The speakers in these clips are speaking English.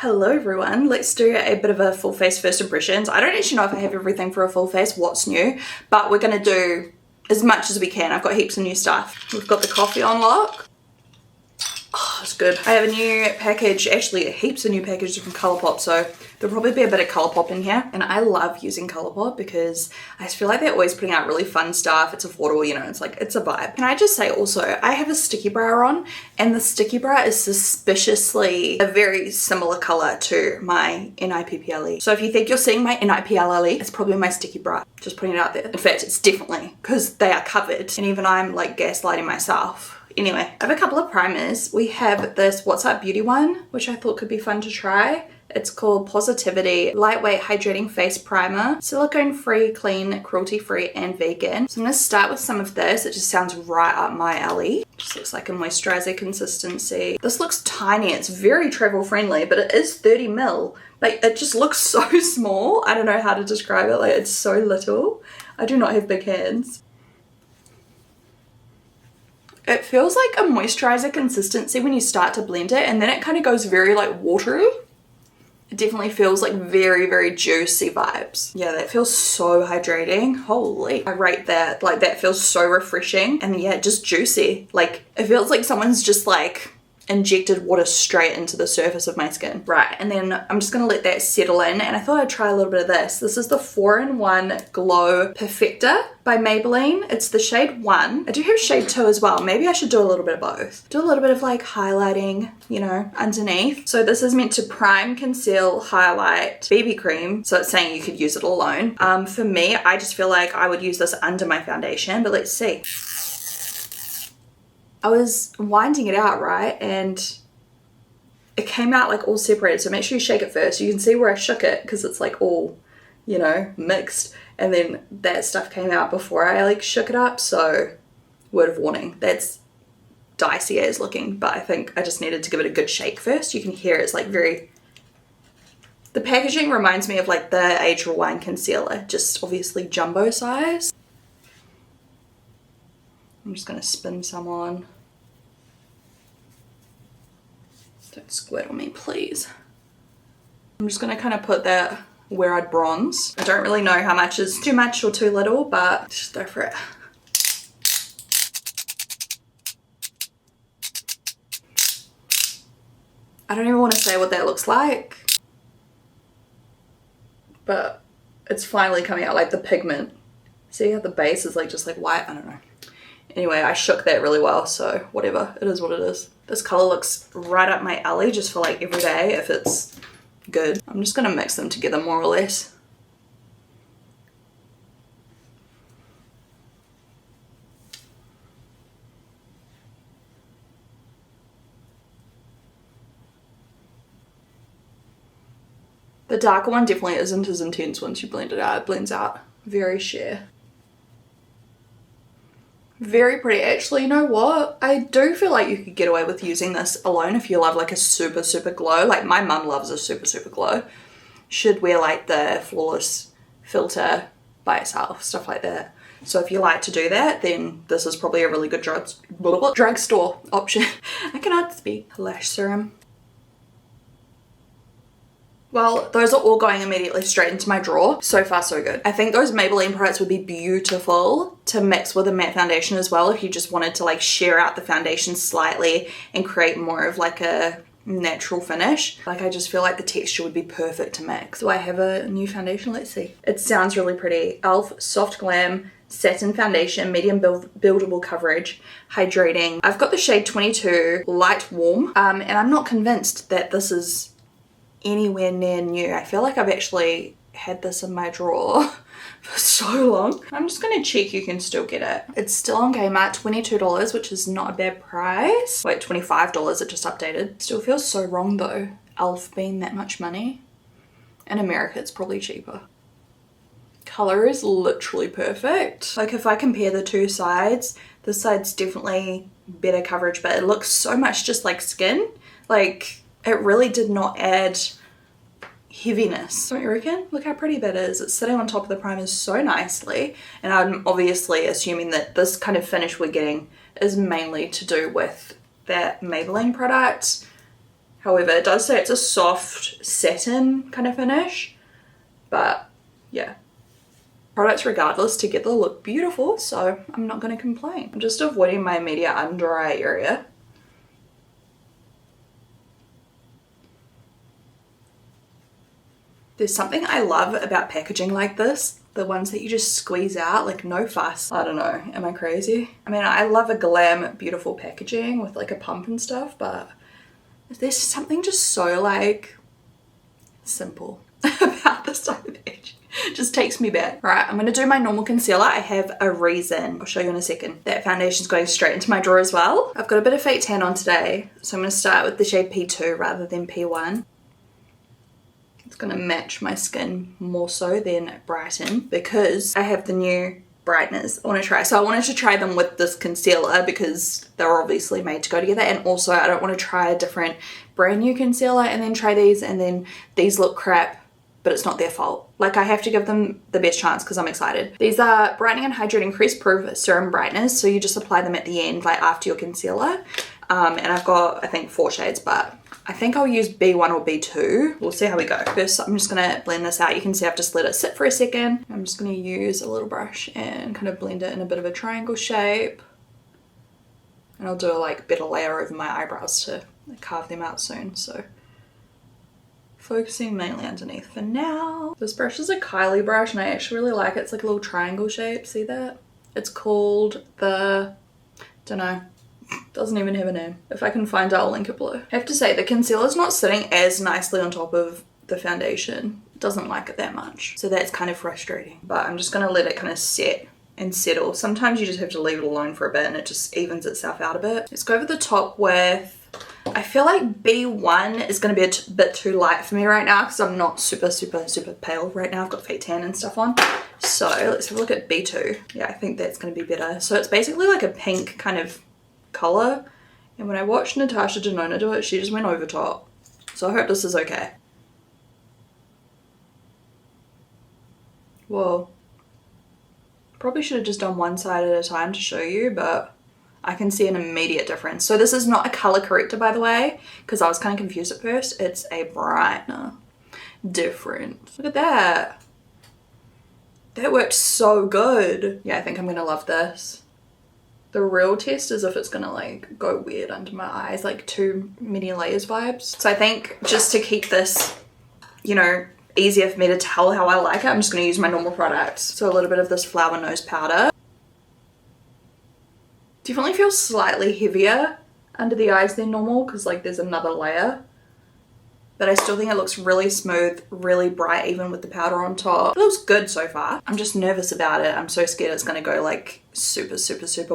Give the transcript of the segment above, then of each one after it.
Hello everyone, let's do a bit of a full face first impressions. I don't actually know if I have everything for a full face, what's new, but we're going to do as much as we can. I've got heaps of new stuff. We've got the coffee on lock. Oh, it's good. I have a new package, actually heaps of new packages from Colourpop, so there'll probably be a bit of Colourpop in here. And I love using Colourpop because I just feel like they're always putting out really fun stuff. It's affordable, you know, it's like, it's a vibe. Can I just say also, I have a sticky brow on, and the sticky brow is suspiciously a very similar color to my NIPPLE. So if you think you're seeing my NIPLE, it's probably my sticky brow. Just putting it out there. In fact, it's definitely, because they are covered, and even I'm like gaslighting myself. Anyway, I have a couple of primers. We have this What's Up Beauty one, which I thought could be fun to try. It's called Positivity Lightweight Hydrating Face Primer. Silicone free, clean, cruelty free and vegan. So I'm going to start with some of this. It just sounds right up my alley. Just looks like a moisturizer consistency. This looks tiny. It's very travel friendly, but it is 30 ml. Like, it just looks so small. I don't know how to describe it. Like, it's so little. I do not have big hands. It feels like a moisturizer consistency when you start to blend it, and then it kind of goes very like watery. It definitely feels like very, very juicy vibes. Yeah, that feels so hydrating. Holy, I rate that. Like, that feels so refreshing, and yeah, just juicy. Like, it feels like someone's just like injected water straight into the surface of my skin. Right, and then I'm just gonna let that settle in, and I thought I'd try a little bit of this. This is the 4-in-1 Glow Perfector by Maybelline. It's the shade 1. I do have shade 2 as well. Maybe I should do a little bit of both. Do a little bit of like highlighting, you know, underneath. So this is meant to prime, conceal, highlight, BB cream. So it's saying you could use it alone. For me, I just feel like I would use this under my foundation, but let's see. I was winding it out, right, and it came out like all separated, so make sure you shake it first. You can see where I shook it because it's like all, you know, mixed, and then that stuff came out before I like shook it up, so word of warning, that's dicey as looking, but I think I just needed to give it a good shake first. You can hear it's like very, the packaging reminds me of like the Age Rewind concealer, just obviously jumbo size. I'm just going to spin some on. Don't squirt on me, please. I'm just going to kind of put that where I'd bronze. I don't really know how much is too much or too little, but just go for it. I don't even want to say what that looks like, but it's finally coming out, like the pigment. See how the base is like just like white? I don't know. Anyway, I shook that really well, so whatever, it is what it is. This color looks right up my alley just for like every day if it's good. I'm just gonna mix them together more or less. The darker one definitely isn't as intense once you blend it out. It blends out very sheer. Very pretty. Actually, you know what? I do feel like you could get away with using this alone if you love like a super, super glow. Like my mum loves a super, super glow. Should wear like the Flawless filter by itself, stuff like that. So if you like to do that, then this is probably a really good drugstore option. I cannot speak. Lash serum. Well, those are all going immediately straight into my drawer. So far, so good. I think those Maybelline products would be beautiful to mix with a matte foundation as well if you just wanted to like sheer out the foundation slightly and create more of like a natural finish. Like, I just feel like the texture would be perfect to mix. Do I have a new foundation? Let's see. It sounds really pretty. e.l.f. Soft Glam Satin Foundation, medium buildable coverage, hydrating. I've got the shade 22, light warm, and I'm not convinced that this is anywhere near new. I feel like I've actually had this in my drawer for so long. I'm just gonna check you can still get it. It's still on Kmart, $22, which is not a bad price. Wait, $25, it just updated. Still feels so wrong though, e.l.f. being that much money. In America, it's probably cheaper. Color is literally perfect. Like, if I compare the two sides, this side's definitely better coverage, but it looks so much just like skin. Like, it really did not add heaviness. Don't you reckon? Look how pretty that is. It's sitting on top of the primer so nicely. And I'm obviously assuming that this kind of finish we're getting is mainly to do with that Maybelline product. However, it does say it's a soft satin kind of finish, but yeah. Products regardless together look beautiful, so I'm not going to complain. I'm just avoiding my immediate under eye area. There's something I love about packaging like this. The ones that you just squeeze out, like no fuss. I don't know, am I crazy? I mean, I love a glam, beautiful packaging with like a pump and stuff, but there's something just so like simple about this type of packaging. It just takes me back. Right, I'm gonna do my normal concealer. I have a reason. I'll show you in a second. That foundation's going straight into my drawer as well. I've got a bit of fake tan on today, so I'm gonna start with the shade P2 rather than P1. It's gonna match my skin more so than brighten because I have the new brighteners I want to try. So I wanted to try them with this concealer because they're obviously made to go together, and also I don't want to try a different brand new concealer and then try these and then these look crap, but it's not their fault. Like, I have to give them the best chance because I'm excited. These are Brightening and Hydrating Crease Proof Serum Brighteners, so you just apply them at the end, like after your concealer. And I've got, I think, 4 shades, but I think I'll use B1 or B2. We'll see how we go. First, I'm just gonna blend this out. You can see I've just let it sit for a second. I'm just gonna use a little brush and kind of blend it in a bit of a triangle shape. And I'll do a like better layer over my eyebrows to carve them out soon, so. Focusing mainly underneath for now. This brush is a Kylie brush and I actually really like it. It's like a little triangle shape, see that? It's called the, don't know, doesn't even have a name. If I can find it, I'll link it below. I have to say the concealer's not sitting as nicely on top of the foundation. It doesn't like it that much. So that's kind of frustrating. But I'm just gonna let it kind of set and settle. Sometimes you just have to leave it alone for a bit and it just evens itself out a bit. Let's go over the top with, I feel like B1 is going to be a bit too light for me right now because I'm not super pale right now. I've got fake tan and stuff on. So let's have a look at B2. Yeah, I think that's going to be better. So it's basically like a pink kind of color. And when I watched Natasha Denona do it, she just went over top. So I hope this is okay. Whoa. Probably should have just done one side at a time to show you, but I can see an immediate difference. So this is not a color corrector, by the way, because I was kind of confused at first. It's a brightener. Different. Look at that. That worked so good. Yeah, I think I'm gonna love this. The real test is if it's gonna like go weird under my eyes, like too many layers vibes. So I think just to keep this, you know, easier for me to tell how I like it, I'm just gonna use my normal products. So a little bit of this Flower Nose Powder. Definitely feels slightly heavier under the eyes than normal because like there's another layer, but I still think it looks really smooth, really bright even with the powder on top. It looks good so far. I'm just nervous about it. I'm so scared it's gonna go like super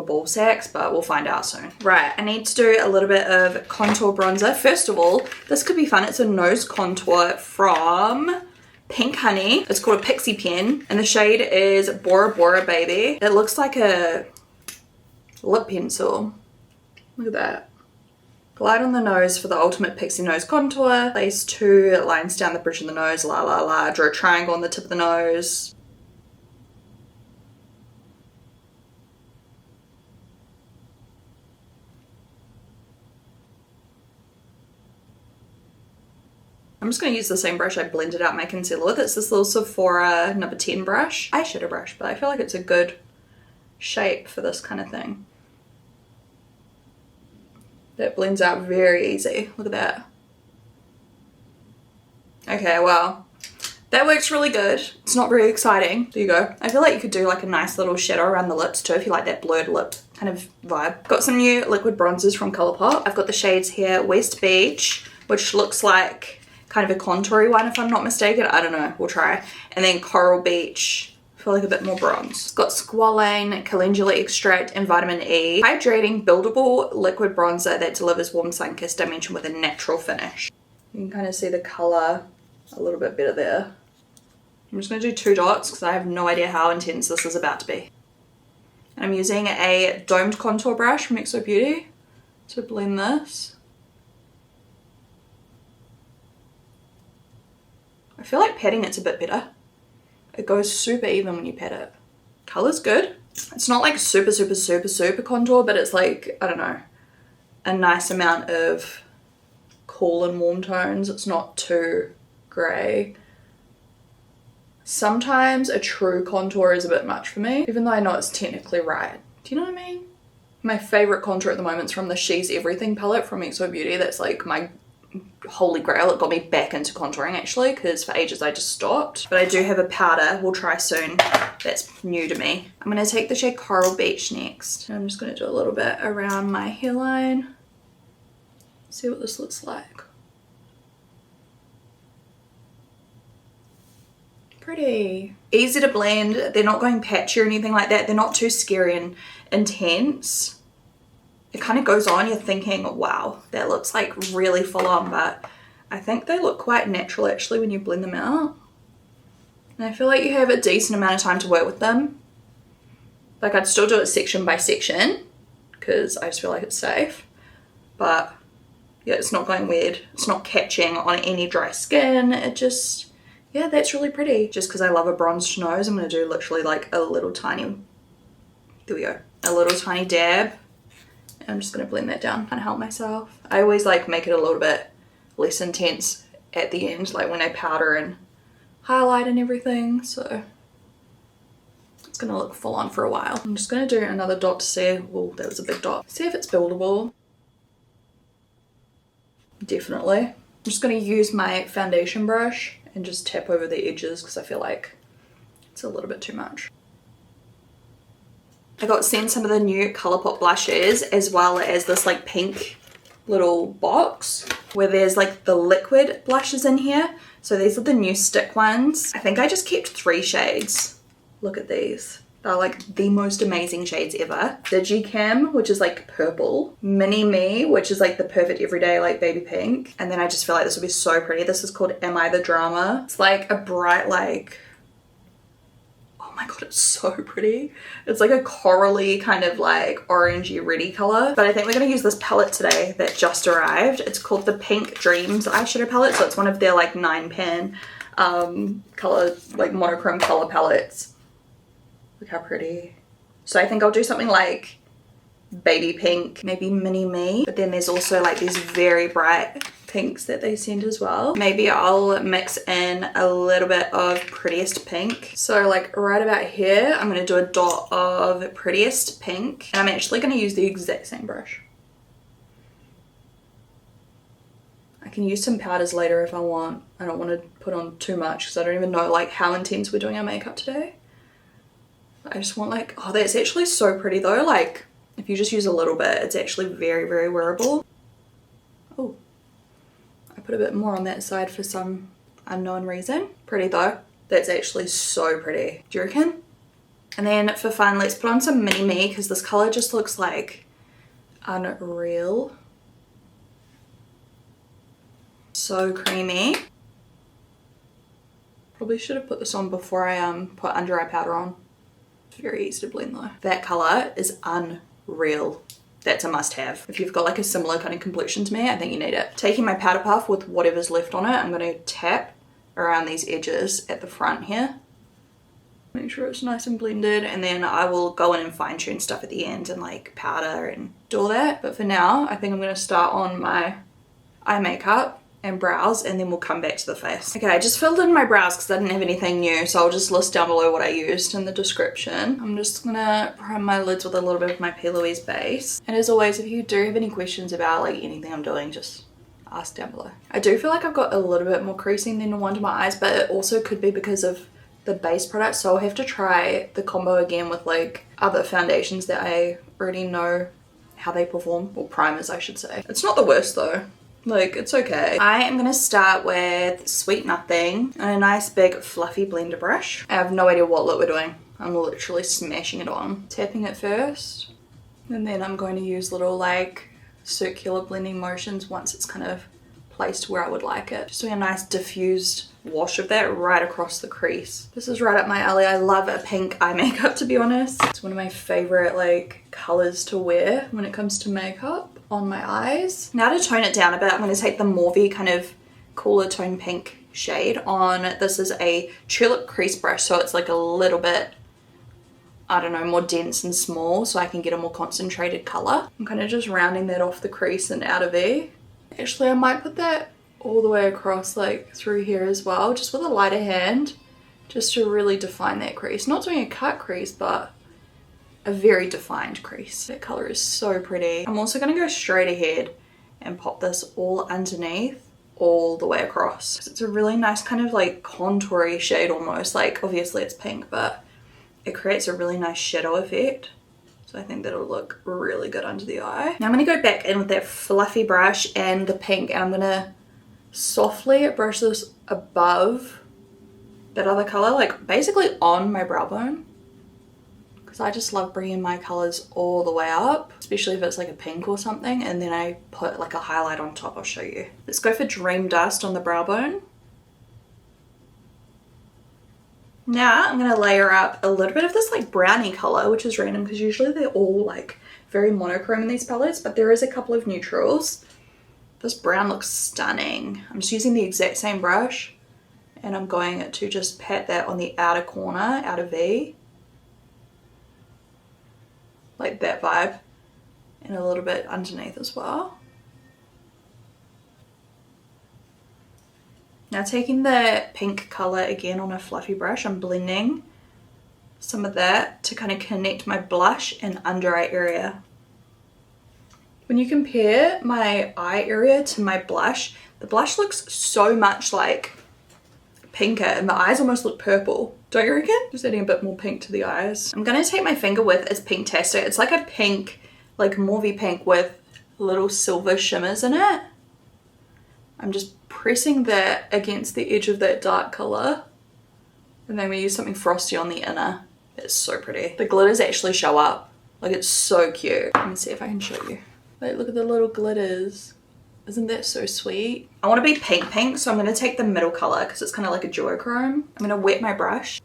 ball sacks, but we'll find out soon. Right, I need to do a little bit of contour bronzer. First of all, this could be fun. It's a nose contour from Pink Honey. It's called a Pixie Pen and the shade is Bora Bora Baby. It looks like a lip pencil. Look at that. Glide on the nose for the ultimate pixie nose contour. Place 2 lines down the bridge of the nose. La la la. Draw a triangle on the tip of the nose. I'm just going to use the same brush I blended out my concealer with. It's this little Sephora number 10 brush. Eyeshadow brush, but I feel like it's a good shape for this kind of thing. That blends out very easy. Look at that. Okay, well, that works really good. It's not very exciting. There you go. I feel like you could do like a nice little shadow around the lips too if you like that blurred lip kind of vibe. Got some new liquid bronzers from Colourpop. I've got the shades here, West Beach, which looks like kind of a contoury one if I'm not mistaken. I don't know, we'll try. And then Coral Beach. I feel like a bit more bronze. It's got squalane, calendula extract, and vitamin E. Hydrating, buildable liquid bronzer that delivers warm sun-kissed dimension with a natural finish. You can kind of see the color a little bit better there. I'm just going to do 2 dots because I have no idea how intense this is about to be. And I'm using a domed contour brush from kbeauty to blend this. I feel like patting it's a bit better. It goes super even when you pat it. Color's good. It's not like super contour, but it's like, I don't know, a nice amount of cool and warm tones. It's not too grey. Sometimes a true contour is a bit much for me, even though I know it's technically right. Do you know what I mean? My favourite contour at the moment is from the She's Everything palette from kbeauty. That's like my holy grail. It got me back into contouring actually, because for ages I just stopped. But I do have a powder we'll try soon that's new to me. I'm going to take the shade Coral Beach next. And I'm just going to do a little bit around my hairline. See what this looks like. Pretty. Easy to blend. They're not going patchy or anything like that. They're not too scary and intense. It kind of goes on, you're thinking, wow, that looks like really full on, but I think they look quite natural actually when you blend them out. And I feel like you have a decent amount of time to work with them. Like I'd still do it section by section because I just feel like it's safe. But yeah, it's not going weird. It's not catching on any dry skin. It just, yeah, that's really pretty. Just because I love a bronzed nose, I'm going to do literally like a little tiny, there we go, a little tiny dab. I'm just going to blend that down and help myself. I always like make it a little bit less intense at the end, like when I powder and highlight and everything. So it's going to look full on for a while. I'm just going to do another dot to see, well, that was a big dot. See if it's buildable. Definitely. I'm just going to use my foundation brush and just tap over the edges because I feel like it's a little bit too much. I got sent some of the new Colourpop blushes as well as this like pink little box where there's like the liquid blushes in here. So these are the new stick ones. I think I just kept 3 shades. Look at these. They're like the most amazing shades ever. Digicam, which is like purple. Mini Me, which is like the perfect everyday like baby pink. And then I just feel like this would be so pretty. This is called Am I the Drama? It's like a bright like, oh my god, it's so pretty. It's like a corally kind of like orangey reddy color. But I think we're going to use this palette today that just arrived. It's called the Pink Dreams eyeshadow palette. So it's one of their like 9-pan color, like monochrome color palettes. Look how pretty. So I think I'll do something like baby pink, maybe Mini Me. But then there's also like these very bright pinks that they send as well. Maybe I'll mix in a little bit of Prettiest Pink. So like right about here, I'm going to do a dot of Prettiest Pink. And I'm actually going to use the exact same brush. I can use some powders later if I want. I don't want to put on too much because I don't even know like how intense we're doing our makeup today. I just want like, oh, that's actually so pretty though. Like if you just use a little bit, it's actually very, very wearable. Oh. I put a bit more on that side for some unknown reason. Pretty though. That's actually so pretty. Do you reckon? And then for fun, let's put on some Mini Me because this color just looks like unreal. So creamy. Probably should have put this on before I put under eye powder on. It's very easy to blend though. That color is unreal. That's a must have. If you've got like a similar kind of complexion to me, I think you need it. Taking my powder puff with whatever's left on it, I'm going to tap around these edges at the front here. Make sure it's nice and blended, and then I will go in and fine tune stuff at the end and like powder and do all that. But for now, I think I'm going to start on my eye makeup and brows, and then we'll come back to the face. Okay, I just filled in my brows because I didn't have anything new, so I'll just list down below what I used in the description. I'm just gonna prime my lids with a little bit of my P. Louise base. And as always, if you do have any questions about like anything I'm doing, just ask down below. I do feel like I've got a little bit more creasing than under my eyes, but it also could be because of the base product, so I'll have to try the combo again with like other foundations that I already know how they perform, or primers I should say. It's not the worst though. Like, it's okay. I am going to start with Sweet Nothing and a nice big fluffy blender brush. I have no idea what look we're doing. I'm literally smashing it on. Tapping it first. And then I'm going to use little like circular blending motions once it's kind of placed where I would like it. Just doing a nice diffused wash of that right across the crease. This is right up my alley. I love a pink eye makeup, to be honest. It's one of my favorite like colors to wear when it comes to makeup on my eyes. Now to tone it down a bit, I'm going to take the mauvey kind of cooler tone pink shade on. This is a tulip crease brush, so it's like a little bit, I don't know, more dense and small, so I can get a more concentrated color. I'm kind of just rounding that off the crease and outer V. Actually, I might put that all the way across, like through here as well, just with a lighter hand, just to really define that crease. Not doing a cut crease, but a very defined crease. That color is so pretty. I'm also gonna go straight ahead and pop this all underneath, all the way across. It's a really nice kind of like contoury shade almost. Like obviously it's pink, but it creates a really nice shadow effect. So I think that'll look really good under the eye. Now I'm gonna go back in with that fluffy brush and the pink, and I'm gonna softly brush this above that other color, like basically on my brow bone. Because I just love bringing my colors all the way up, especially if it's like a pink or something, and then I put like a highlight on top. I'll show you. Let's go for Dream Dust on the brow bone. Now I'm going to layer up a little bit of this like brownie color, which is random because usually they're all like very monochrome in these palettes, but there is a couple of neutrals. This brown looks stunning. I'm just using the exact same brush, and I'm going to just pat that on the outer corner, outer V. Like that vibe, and a little bit underneath as well. Now taking the pink color again on a fluffy brush, I'm blending some of that to kind of connect my blush and under eye area. When you compare my eye area to my blush, the blush looks so much like pinker and the eyes almost look purple. Don't you reckon? Just adding a bit more pink to the eyes. I'm gonna take my finger with its Pinktastic. It's like a pink, like mauvey pink with little silver shimmers in it. I'm just pressing that against the edge of that dark color, and then we use something frosty on the inner. It's so pretty. The glitters actually show up. Like it's so cute. Let me see if I can show you. Like look at the little glitters. Isn't that so sweet? I want to be pink, so I'm going to take the middle color because it's kind of like a duochrome. I'm going to wet my brush.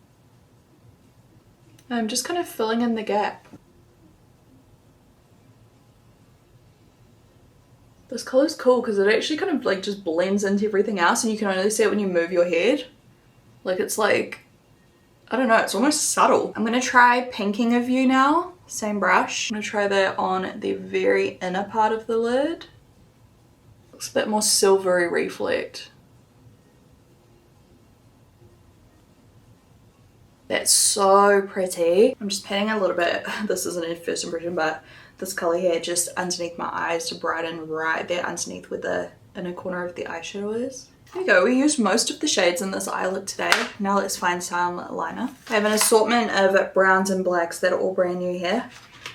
And I'm just kind of filling in the gap. This color's cool because it actually kind of like just blends into everything else, and you can only see it when you move your head. Like it's like, I don't know, it's almost subtle. I'm going to try pinking a view now. Same brush. I'm going to try that on the very inner part of the lid. Looks a bit more silvery reflect. That's so pretty. I'm just patting a little bit, this isn't a first impression, but this color here just underneath my eyes to brighten right there underneath where the inner corner of the eyeshadow is. There we go, we used most of the shades in this eye look today. Now let's find some liner. I have an assortment of browns and blacks that are all brand new here.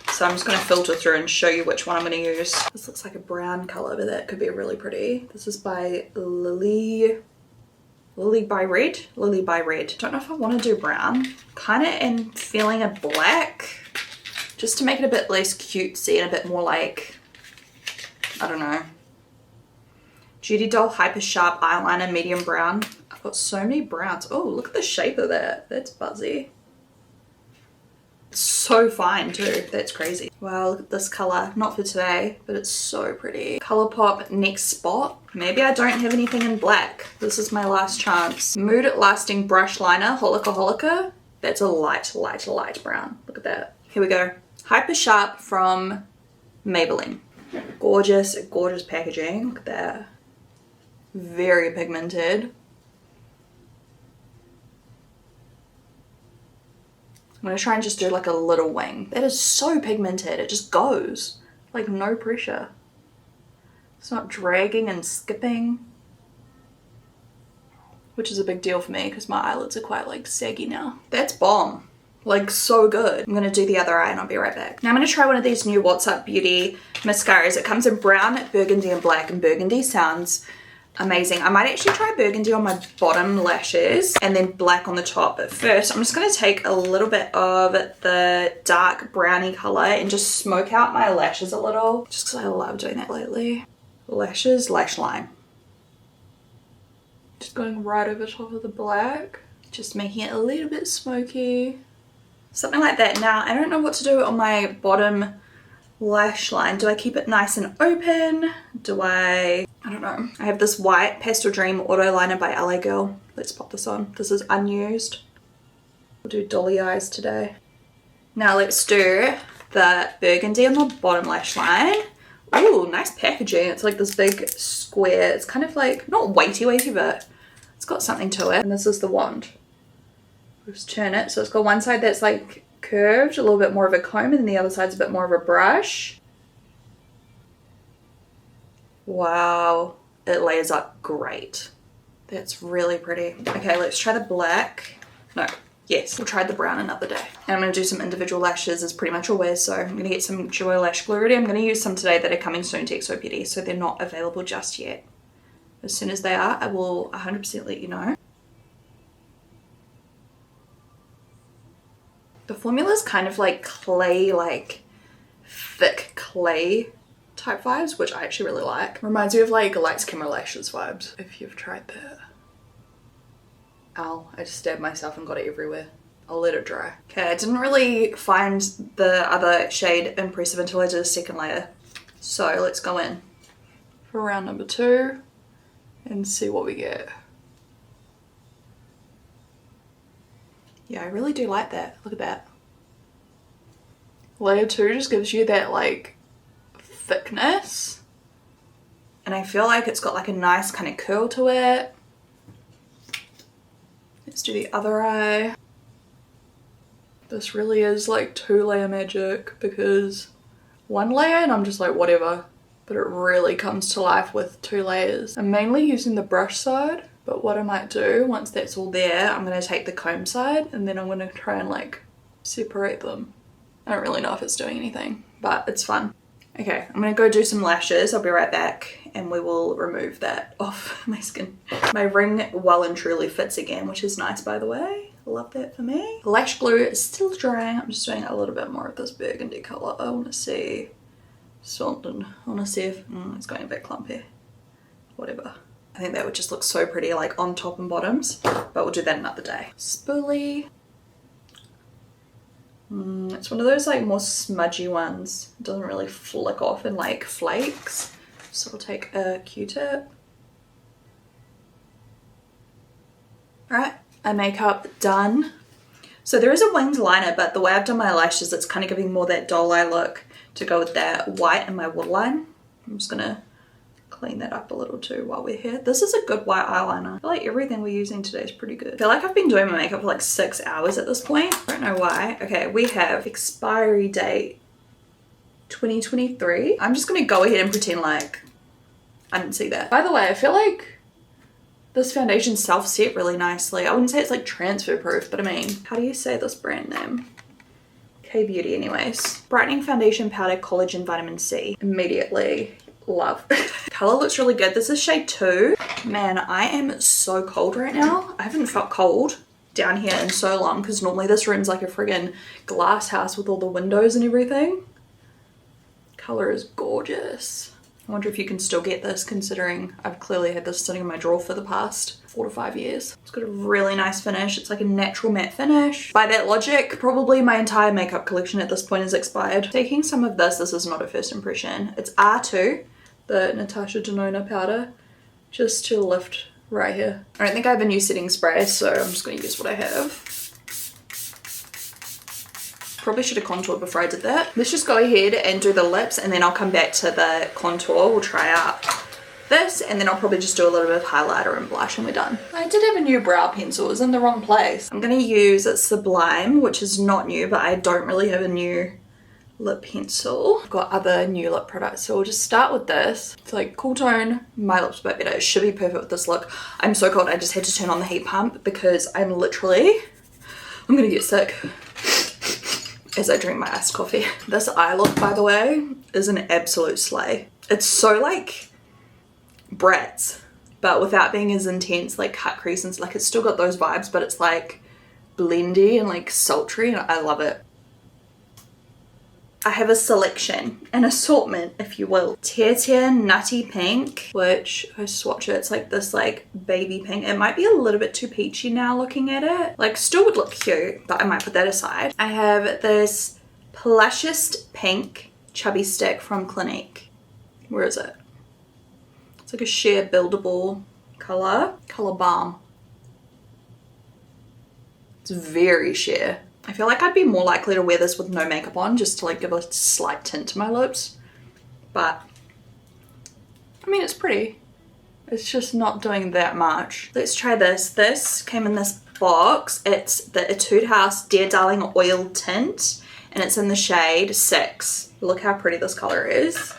So I'm just going to filter through and show you which one I'm going to use. This looks like a brown color, but that could be really pretty. This is by Lily by Red. Don't know if I want to do brown. Kind of am feeling a black, just to make it a bit less cutesy and a bit more like, I don't know. Judy Doll Hyper Sharp Eyeliner, medium brown. I've got so many browns. Oh, look at the shape of that. That's buzzy. So fine too. That's crazy. Wow, look at this color. Not for today, but it's so pretty. Colourpop Next Spot. Maybe I don't have anything in black. This is my last chance. Mood Lasting Brush Liner, Holika. That's a light brown. Look at that. Here we go. Hyper Sharp from Maybelline. Gorgeous packaging. Look at that. Very pigmented. I'm going to try and just do like a little wing. That is so pigmented. It just goes. Like no pressure. It's not dragging and skipping. Which is a big deal for me because my eyelids are quite like saggy now. That's bomb. Like so good. I'm going to do the other eye and I'll be right back. Now I'm going to try one of these new What's Up Beauty mascaras. It comes in brown, burgundy and black, and burgundy sounds amazing. I might actually try burgundy on my bottom lashes and then black on the top. But first I'm just going to take a little bit of the dark brownie color and just smoke out my lashes a little, just because I love doing that lately. Lashes, lash line. Just going right over top of the black, just making it a little bit smoky. Something like that. Now I don't know what to do on my bottom lash line. Do I keep it nice and open? I don't know. I have this white Pastel Dream Auto Liner by LA Girl. Let's pop this on. This is unused. We'll do dolly eyes today. Now let's do the burgundy on the bottom lash line Ooh, nice packaging. It's like this big square. It's kind of like, not weighty, but it's got something to it. And this is the wand. Just turn it. So it's got one side that's like curved, a little bit more of a comb, and then the other side's a bit more of a brush. Wow. It layers up great. That's really pretty. Okay, let's try the black. No. Yes, we'll try the brown another day. And I'm going to do some individual lashes as pretty much always. So I'm going to get some Joy Lash Glue ready. I'm going to use some today that are coming soon to XOPD, so they're not available just yet. As soon as they are, I will 100% let you know. The formula is kind of like clay, like thick clay type vibes, which I actually really like. Reminds me of like Lights Camera Lashes vibes, if you've tried that. Ow, I just stabbed myself and got it everywhere. I'll let it dry. Okay, I didn't really find the other shade impressive until I did a second layer. So let's go in for round number 2 and see what we get. Yeah, I really do like that. Look at that. Layer 2 just gives you that like thickness. And I feel like it's got like a nice kind of curl to it. Let's do the other eye. This really is like 2-layer magic, because 1 layer and I'm just like whatever, but it really comes to life with 2 layers. I'm mainly using the brush side, but what I might do once that's all there, I'm going to take the comb side and then I'm going to try and like separate them. I don't really know if it's doing anything, but it's fun. Okay, I'm going to go do some lashes. I'll be right back and we will remove that off my skin. My ring well and truly fits again, which is nice, by the way. Love that for me. The lash glue is still drying. I'm just doing a little bit more of this burgundy color. I want to see something. I want to see if it's going a bit clumpy. Whatever. I think that would just look so pretty, like on top and bottoms, but we'll do that another day. Spoolie. It's one of those like more smudgy ones. It doesn't really flick off in like flakes. So I'll take a Q-tip. Alright, eye makeup done. So there is a winged liner, but the way I've done my lashes, it's kind of giving more that doll eye look to go with that white in my waterline. I'm just gonna clean that up a little too while we're here. This is a good white eyeliner. I feel like everything we're using today is pretty good. I feel like I've been doing my makeup for like 6 hours at this point. I don't know why. Okay, we have expiry date 2023. I'm just gonna go ahead and pretend like I didn't see that. By the way, I feel like this foundation self-set really nicely. I wouldn't say it's like transfer proof, but I mean, how do you say this brand name? kbeauty anyways. Brightening foundation powder, collagen, vitamin C. Immediately love. Color looks really good. This is shade 2. Man, I am so cold right now. I haven't felt cold down here in so long, because normally this room's like a friggin' glass house with all the windows and everything. Color is gorgeous. I wonder if you can still get this, considering I've clearly had this sitting in my drawer for the past 4 to 5 years. It's got a really nice finish. It's like a natural matte finish. By that logic, probably my entire makeup collection at this point is expired. Taking some of this is not a first impression. It's R2, the Natasha Denona powder, just to lift right here. I don't think I have a new setting spray, so I'm just going to use what I have. Probably should have contoured before I did that. Let's just go ahead and do the lips, and then I'll come back to the contour. We'll try out this, and then I'll probably just do a little bit of highlighter and blush and we're done. I did have a new brow pencil. It was in the wrong place. I'm going to use Sublime, which is not new, but I don't really have a new lip pencil. I've got other new lip products, so we'll just start with this. It's like cool tone. My lips a bit better. It should be perfect with this look. I'm so cold. I just had to turn on the heat pump because I'm gonna get sick as I drink my iced coffee. This eye look, by the way, is an absolute slay. It's so like Bratz, but without being as intense, like cut creases. Like it's still got those vibes, but it's like blendy and like sultry, and I love it. I have a selection, an assortment, if you will. Tear Nutty Pink, which I swatch it. It's like this like baby pink. It might be a little bit too peachy now looking at it. Like still would look cute, but I might put that aside. I have this Plushest Pink Chubby Stick from Clinique. Where is it? It's like a sheer buildable color. Color Balm. It's very sheer. I feel like I'd be more likely to wear this with no makeup on, just to like give a slight tint to my lips. But I mean, it's pretty. It's just not doing that much. Let's try this. This came in this box. It's the Etude House Dear Darling Oil Tint, and it's in the shade 6. Look how pretty this color is.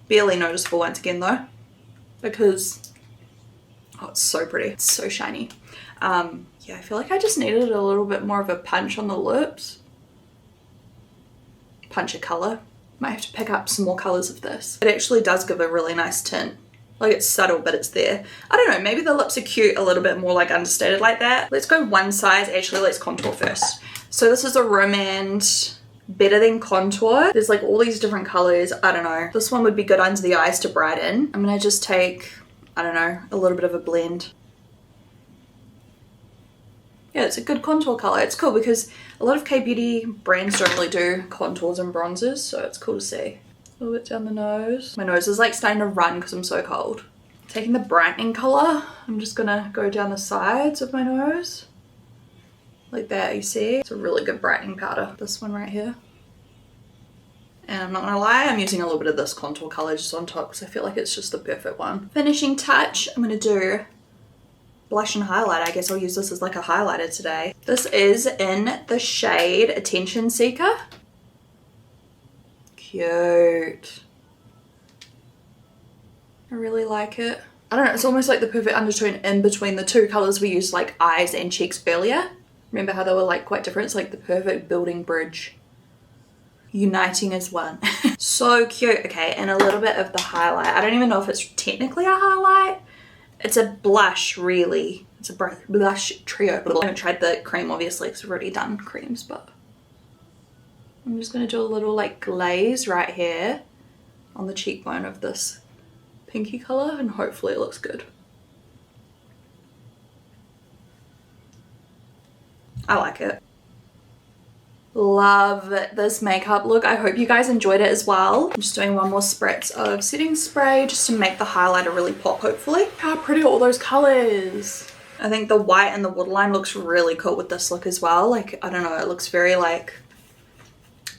Barely noticeable once again though, because oh, it's so pretty. It's so shiny. Yeah, I feel like I just needed a little bit more of a punch on the lips. Punch of color. Might have to pick up some more colors of this. It actually does give a really nice tint. Like, it's subtle, but it's there. I don't know, maybe the lips are cute a little bit more like understated like that. Let's go one size. Actually, let's contour first. So this is a Romand Better Than Contour. There's like all these different colors. I don't know. This one would be good under the eyes to brighten. I'm gonna just take, I don't know, a little bit of a blend. Yeah, it's a good contour color. It's cool because a lot of K-beauty brands don't really do contours and bronzers, so it's cool to see. A little bit down the nose. My nose is like starting to run because I'm so cold. Taking the brightening color, I'm just gonna go down the sides of my nose. Like that, you see? It's a really good brightening powder. This one right here. And I'm not gonna lie, I'm using a little bit of this contour color just on top because I feel like it's just the perfect one. Finishing touch, I'm gonna do blush and highlight. I guess I'll use this as like a highlighter today. This is in the shade Attention Seeker. Cute. I really like it. I don't know, it's almost like the perfect undertone in between the two colors we used like eyes and cheeks earlier. Remember how they were like quite different? It's like the perfect building bridge. Uniting as one. So cute. Okay, and a little bit of the highlight. I don't even know if it's technically a highlight. It's a blush, really. It's a blush trio. I haven't tried the cream, obviously, because I've already done creams, but I'm just going to do a little, like, glaze right here on the cheekbone of this pinky color, and hopefully it looks good. I like it. Love this makeup look. I hope you guys enjoyed it as well. I'm just doing one more spritz of setting spray just to make the highlighter really pop, hopefully. How pretty are all those colors? I think the white and the waterline looks really cool with this look as well. Like, I don't know, it looks very like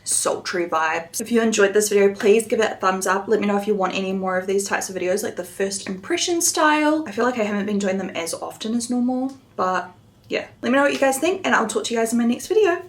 sultry vibes. If you enjoyed this video, please give it a thumbs up. Let me know if you want any more of these types of videos, like the first impression style. I feel like I haven't been doing them as often as normal, but yeah. Let me know what you guys think, and I'll talk to you guys in my next video.